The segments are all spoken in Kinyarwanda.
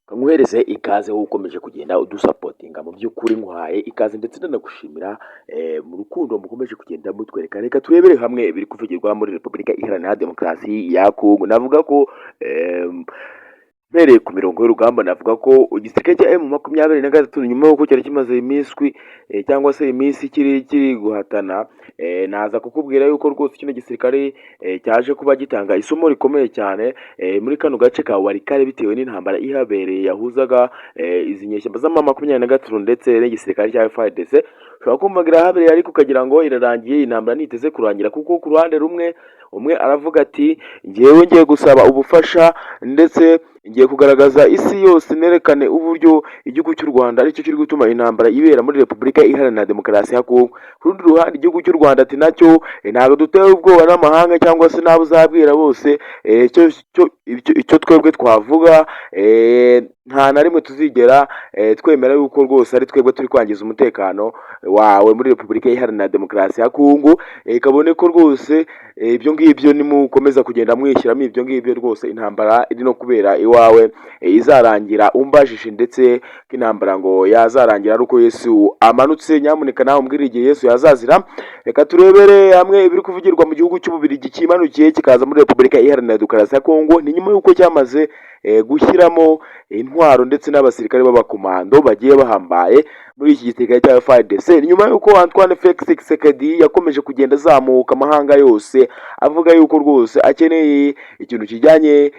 Kamuhereze ikaze wowe ukomeje kugenda udusapotinga mu by'ukuri nkwaye ikaze ndetse ndanagushimira mu rukundo mukomeje kugenda mutwereka. Reka turebere hamwe ibiri kuvugirwa muri Repubulika Iharanira Demokarasi ya Kongo. Navuga ko mpereye ku mirongo y'urugamba navuga ko igisirikare cya M23 nyuma y'uko cyari kimaze iminsi cyangwa se iminsi kiri guhatana, naza kukubwira yuko rwose kino gisirikare cyaje kuba gitanga isomo rikomeye cyane muri kano gace ka Walikale bitewe n'intambara ihabereye yahuzaga izi nyeshyamba za M23 ndetse n'igisirikare cya FARDC. Ushobora kumvagira habereye ariko ukagira ngo irarangiye, intambara niteze kurangira, kuko ku ruhande rumwe umwe aravuga ati ngewe ngiye gusaba ubufasha ndetse ngiye kugaragaza isi yose nerekane uburyo igihugu cy'u Rwanda aricyo kiri gutuma intambara ibera muri Repubulika Iharanira Demokarasi ya Kongo. Ku rundi ruhande igihugu cy'u Rwanda ati nacyo ntabwo dutewe ubwoba n'amahanga cyangwa se n'abo uzabwira bose, icyo twebwe twavuga nta na rimwe tuzigera twemera yuko rwose ari twebwe turi kwangiza umutekano wawe muri Repubulika Iharanira Demokarasi ya Kongo. Kabone ko rwose ibyo ngibyo nimukomeza kugenda mwishyiramo ibyo ngibyo, rwose intambara iri no kubera iwawe izarangira umbajije, ndetse ko intambara ngo yazarangira ari uko Yesu amanutse. Nyamuneka nawe umbwire igihe Yesu yazazira. Reka turebere hamwe ibiri kuvugirwa mu gihugu cy'Ububiligi kimanukiye kikaza muri Repubulika Iharanira Demokarasi ya Kongo. Ni nyuma y'uko cyamaze gushyiramo intwaro ndetse n'abasirikare b'abakomando bagiye bahambaye muri iki gisirikare cya FARDC. Ni nyuma y'uko Antoine Felix Tshisekedi yakomeje kugenda azamuka amahanga yose avuga yuko rwose akeneye ikintu kijyanye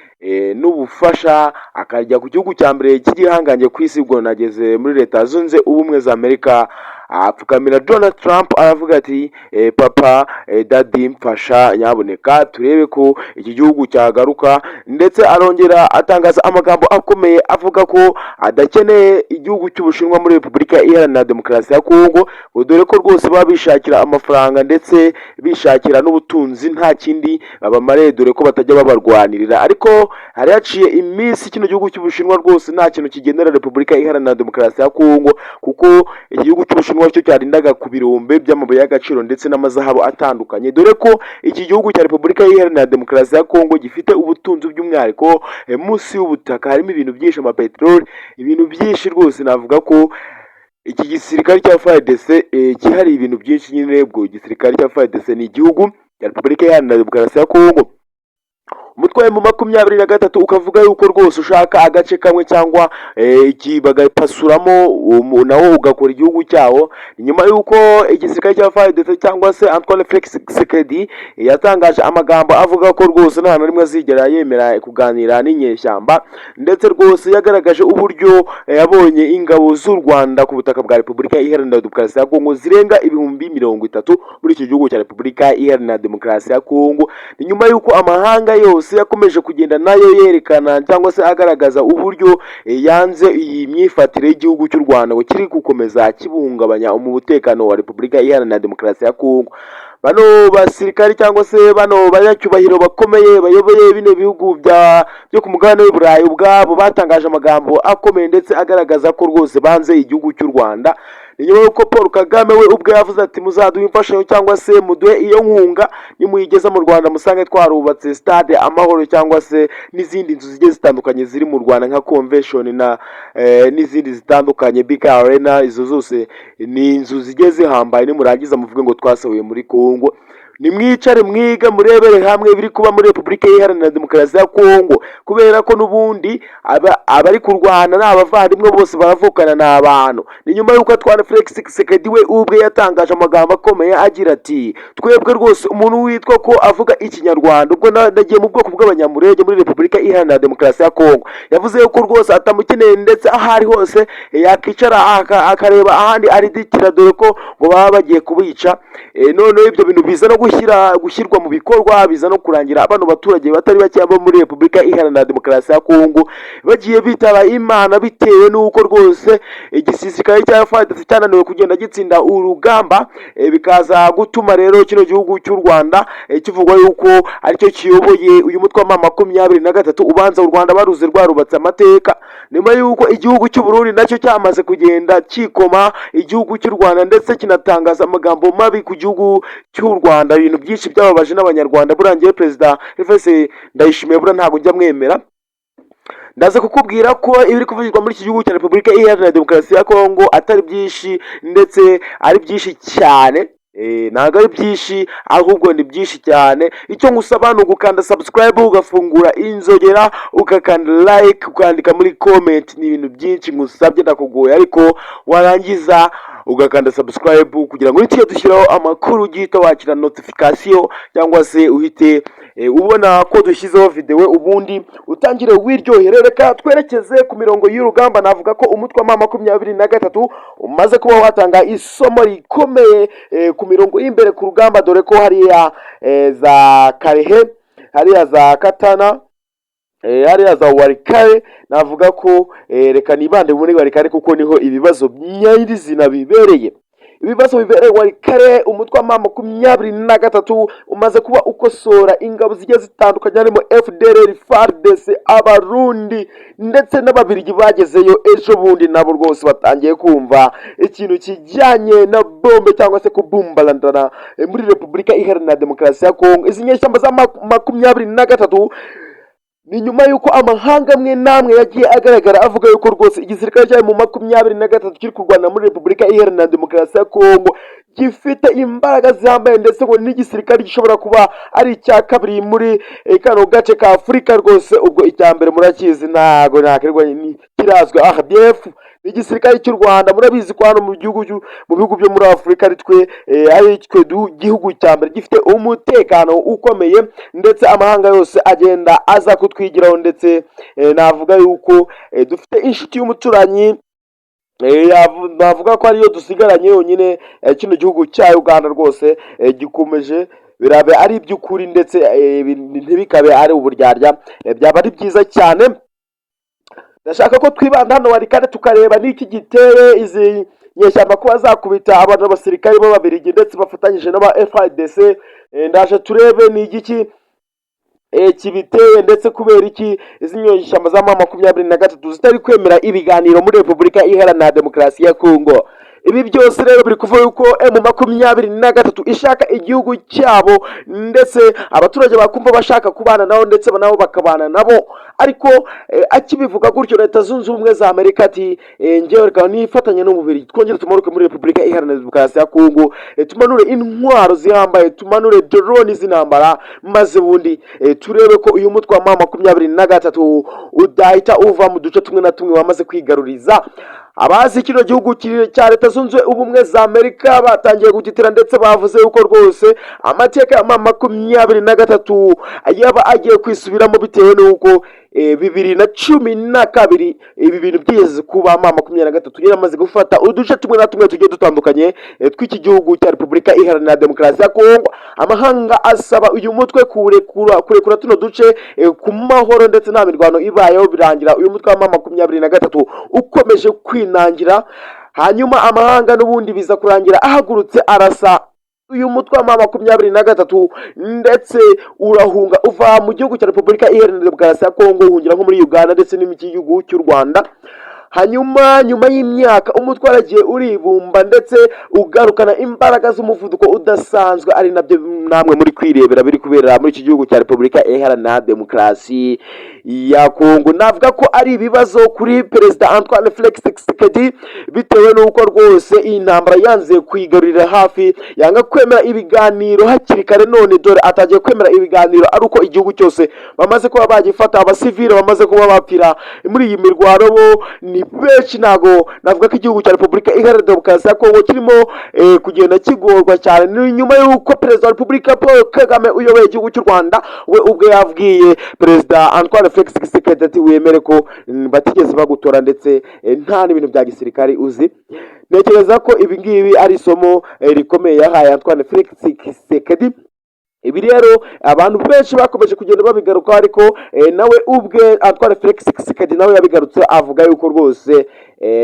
n'ubufasha, akajya ku gihugu cya mbere cy'igihangange ku isi. Ubwo nageze muri Leta Zunze Ubumwe za Amerika, apfukamira Donald Trump aravuga ati papa daddy mfasha nyaboneka turebe ko iki gihugu cyagaruka, ndetse arongera atangaza amagambo akomeye avuga ko adakeneye igihugu cy'Ubushinwa muri Repubulika Iharanira Demokarasi ya Kongo, dore ko rwose baba bishakira amafaranga ndetse bishakira n'ubutunzi, nta kindi babamare, dore ko batajya babarwanirira. Ariko hari haciye iminsi kino gihugu cy'Ubushinwa rwose nta kintu kigendera Repubulika Iharanira Demokarasi ya Kongo, kuko igihugu cy'Ubushinwa cyo cyarindaga ku birombe by'amabuye y'agaciro ndetse n'amazahabu atandukanye, dore ko iki gihugu cya Repubulika Iharanira Demokarasi ya Kongo gifite ubutunzi by'umwihariko munsi y'ubutaka, harimo ibintu byinshi, amapeteroli, ibintu byinshi rwose. Navuga ko iki gisirikare cya FARDC kihari ibintu byinshi nyine. Ubwo igisirikare cya FARDC ni igihugu cya Repubulika Iharanira Demokarasi ya Kongo. Umutwe mu 23 ukavuga yuko rwose ushaka agace kamwe cyangwa bagapasuramo nawo ugakora igihugu cyawo. Nyuma yuko igisirikare cya FARDC cyangwa se Antoine Felix Tshisekedi yatangaje amagambo avuga ko rwose nta na rimwe azigera yemera kuganira n'inyeshyamba, ndetse rwose yagaragaje uburyo yabonye ingabo z'u Rwanda ku butaka bwa Repubulika Iharanira Demokarasi ya Kongo zirenga 30,000 muri iki gihugu cya Repubulika Iharanira Demokarasi ya Kongo. Ni nyuma yuko amahanga yose yakomeje kugenda nayo yerekana cyangwa se agaragaza uburyo yanze iyi myifatire y'igihugu cy'u Rwanda ngo kiri gukomeza kibungabanya umutekano wa Repubulika Iharanira Demokarasi ya Kongo. Bano basirikari cyangwa se bano banyacyubahiro bakomeye bayoboye bino bihugu byo ku mugabane w'Uburayi ubwabo batangaje amagambo akomeye ndetse agaragaza ko rwose banze igihugu cy'u Rwanda. Ni nyuma y'uko Paul Kagame we ubwe yavuze ati muzaduha imfashanyo cyangwa se muduhe iyo nkunga nimuyigeza mu Rwanda musange twarubatse stade Amahoro cyangwa se n'izindi nzu zigiye zitandukanye ziri mu Rwanda nka Convention na n'izindi zitandukanye, Big Arena. Izo zose ni inzu zigiye zihambaye, nimurangiza muvuge ngo twasahuye muri Kongo. Nimwicare mwiga murebere hamwe biri kuba muri Repubulika Iharanira Demokarasi ya Kongo, kubera ko n'ubundi abari kurwana n'abavandimwe bose baravukana n'abantu. Ni nyuma y'uko Antoine Felix Tshisekedi we ubwe yatangaje amagambo akomeye agira ati twebwe rwose umuntu witwa ko avuga ikinyarwanda, ubwo nagiye mu bwoko bw'abanyamurenge muri Repubulika Iharanira Demokarasi ya Kongo, yavuze yuko rwose atamukeneye ndetse ahari hose yakicara akareba ahandi aridikira, dore ko ngo baba bagiye kubica. None ibyo bintu biza no gushyirwa mu bikorwa, biza no kurangira abano baturage batari bake bo muri Repubulika Iharanira Demokarasi ya Kongo bagiye bitaba Imana, bitewe n'uko rwose igisirikare cya FARDC cyananiwe kugenda gitsinda urugamba, bikaza gutuma rero kino gihugu cy'u Rwanda kivugwa yuko aricyo kiyoboye uyu mutwe wa M23 ubanza u Rwanda baruze rwarubatse amateka. Nyuma y'uko igihugu cy'u Burundi nacyo cyamaze kugenda kikoma igihugu cy'u Rwanda ndetse kinatangaza amagambo mabi ku gihugu cy'u Rwanda, ibintu byinshi byababaje n'abanyarwanda. Burangiye Perezida Evariste Ndayishimiye bura ntabwo njya mwemera, ndaza kukubwira ko ibiri kuvugirwa muri iki gihugu cya Repubulika Iharanira Demokarasi ya Kongo atari byinshi ndetse ari byinshi cyane. Ntabwo ari byinshi ahubwo ni byinshi cyane. Icyo ngusaba ni ugukanda subscribe, ugafungura inzogera, ugakanda like, ukandika muri comment. Ni ibintu byinshi ngusabye ndakugoye, ariko warangiza ugakanda subscribe kugira ngo nitujye dushyiraho amakuru ugihita wakira notification cyangwa se uhite ubona ko dushyizeho video, ubundi utangire wiryohere. Reka twerekeze ku mirongo y'urugamba. Navuga ko umutwe wa M23 umaze kuba watanga isomo rikomeye ku mirongo y'imbere ku rugamba, dore ko hariya za Karehe, hariya za Katana, hariya za Warikare. Navuga ko reka nibande muri Warikare kuko niho ibibazo nyirizina bibereye. Ibibazo bibereye Warikare. Umutwe wa M23 umaze kuba ukosora ingabo zigiye zitandukanye, harimo FDLR, FARDC, Abarundi ndetse n'Ababiligi bagezeyo ejo bundi. Nabo rwose batangiye kumva ikintu kijyanye na bombe cyangwa se kubumbalandana muri Repubulika Iharanira Demokarasi ya Kongo. Izi nyeshyamba za M23 ni nyuma yuko amahanga amwe namwe yagiye agaragara avuga yuko rwose igisirikare cya M23 kiri kurwana muri Repubulika Iharanira Demokarasi ya Kongo gifite imbaraga zihambaye, ndetse ngo n'igisirikare gishobora kuba ari icya kabiri muri kano gace ka Afurika rwose. Ubwo icya mbere murakizi, ntago nakirirwa kirazwe. RDF ni igisirikare cy'u Rwanda. Murabizi ko hano mu bihugu byo muri Afurika ari twe gihugu cya mbere gifite umutekano ukomeye, ndetse amahanga yose agenda aza kutwigiraho, ndetse navuga yuko dufite inshuti y'umuturanyi. Navuga ko ariyo dusigaranye yonyine. Kino gihugu cya Uganda rwose gikomeje birabe ari iby'ukuri, ndetse ntibikabe ari uburyarya. Byaba ari byiza cyane. Ndashaka ko twibanda hano Warikare tukareba n'iki giteye izi nyeshyamba kuba zakubita abantu b'abasirikare b'Ababiligi ndetse bafatanyije n'aba FARDC. Ndaje turebe ni igiki kibiteye, ndetse kubera iki izi nyeshyamba za M23 zitari kwemera ibiganiro muri Repubulika Iharanira Demokarasi ya Kongo. Ibi byose rero biri kuvuga yuko M23 ishaka igihugu cyabo, ndetse abaturage bakumva bashaka kubana nabo, ndetse nabo bakabana nabo. Ariko akibivuga gutyo, Leta Zunze Ubumwe za Amerika ati ngewe reka nifatanye n'umubiri twongere tumanuke muri Repubulika Iharanira Demokarasi ya Kongo, tumanure intwaro zihambaye, tumanure drone z'intambara, maze bundi turebe ko uyu mutwe wa M23 udahita uva mu duce tumwe na tumwe wamaze kwigaruriza. Abazi kino gihugu cya Leta Zunze Ubumwe za Amerika batangiye gutitira, ndetse bavuze yuko rwose amateka ya M23 yaba agiye kwisubiramo, bitewe n'uko 2012 ibi bintu byigeze kuba. M23 yaramaze gufata uduce tumwe na tumwe tugiye dutandukanye tw'iki gihugu cya Repubulika Iharanira Demokarasi ya Kongo. Amahanga asaba uyu mutwe kurekura tuno duce ku mahoro, ndetse nta mirwano ibayeho, birangira uyu mutwe wa M23 ukomeje kwinangira. Hanyuma amahanga n'ubundi biza kurangira ahagurutse arasa uyu mutwe wa M23, ndetse urahunga uva mu gihugu cya Repubulika Iharanira Demokarasi ya Kongo uhungira nko muri Uganda ndetse n'imiki gihugu cy'u Rwanda. Hanyuma nyuma y'imyaka umutwe waragiye uribumba, ndetse ugarukana imbaraga z'umuvuduko udasanzwe, ari nabyo namwe muri kwirebera biri kubera muri iki gihugu cya Repubulika Iharanira Demokarasi ya Kongo. Navuga ko ari ibibazo kuri Perezida Antoine Felix Tshisekedi, bitewe n'uko rwose iyi ntambara yanze kwigarurira hafi, yanga kwemera ibiganiro hakiri kare. None dore atagiye kwemera ibiganiro ari uko igihugu cyose bamaze kuba bagifata, abasivile bamaze kuba bapfira muri iyi mirwano bo ni benshi. Navuga ko igihugu cya Repubulika Iharanira Demokarasi ya Kongo kirimo kugenda kigorwa cyane. Ni nyuma y'uko Perezida wa Repubulika Paul Kagame uyoboye igihugu cy'u Rwanda we ubwe yabwiye Perezida Antoine Felix Tshisekedi ati wemere ko batigeze bagutora, ndetse nta n'ibintu bya gisirikare uzi. Ntekereza ko ibi ngibi ari isomo rikomeye yahaye Antoine Felix Tshisekedi. Ibi rero abantu benshi bakomeje kugenda babigaruka, ariko nawe ubwe Antoine Felix Tshisekedi nawe yabigarutse avuga yuko rwose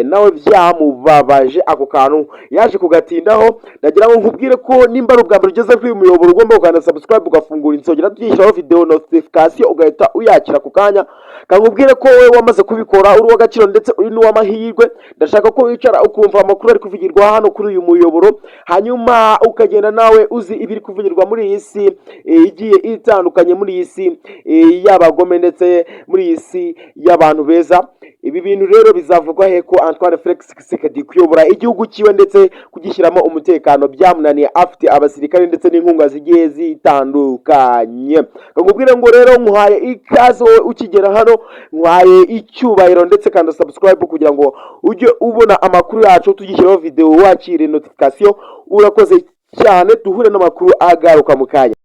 nawe byamubabaje ako kantu yaje kugatindaho. Nagira ngo nkubwire ko nimba ari ubwa mbere ugeze kuri uyu muyoboro ugomba gukanda subscribe, ugafungura insogera tuyishyiraho video notification, ugahita uyakira ku kanya, Kangubwire ko wowe wamaze kubikora uri w'agaciro ndetse uri n'uw'amahirwe, ndashaka ko wicara ukumva amakuru ari kuvugirwa hano kuri uyu muyoboro, hanyuma ukagenda nawe uzi ibiri kuvugirwa muri iyi si igiye itandukanye, muri iyi si y'abagome ndetse muri iyi si y'abantu beza. Ibi bintu rero bizavugwa he ko Antoine Felix Tshisekedi kuyobora igihugu kiwe ndetse kugishyiramo umutekano byamunaniye, afite abasirikare ndetse n'inkunga zigiye zitandukanye. Kangubwire ngo rero nkuhaye ikaze wowe ukigera hano, nkuhaye icyubahiro ndetse kandi subscribe kugira ngo ujye ubona amakuru yacu tugishyiraho video wakire notification. Urakoze cyane, duhure n'amakuru agaruka mu kanya.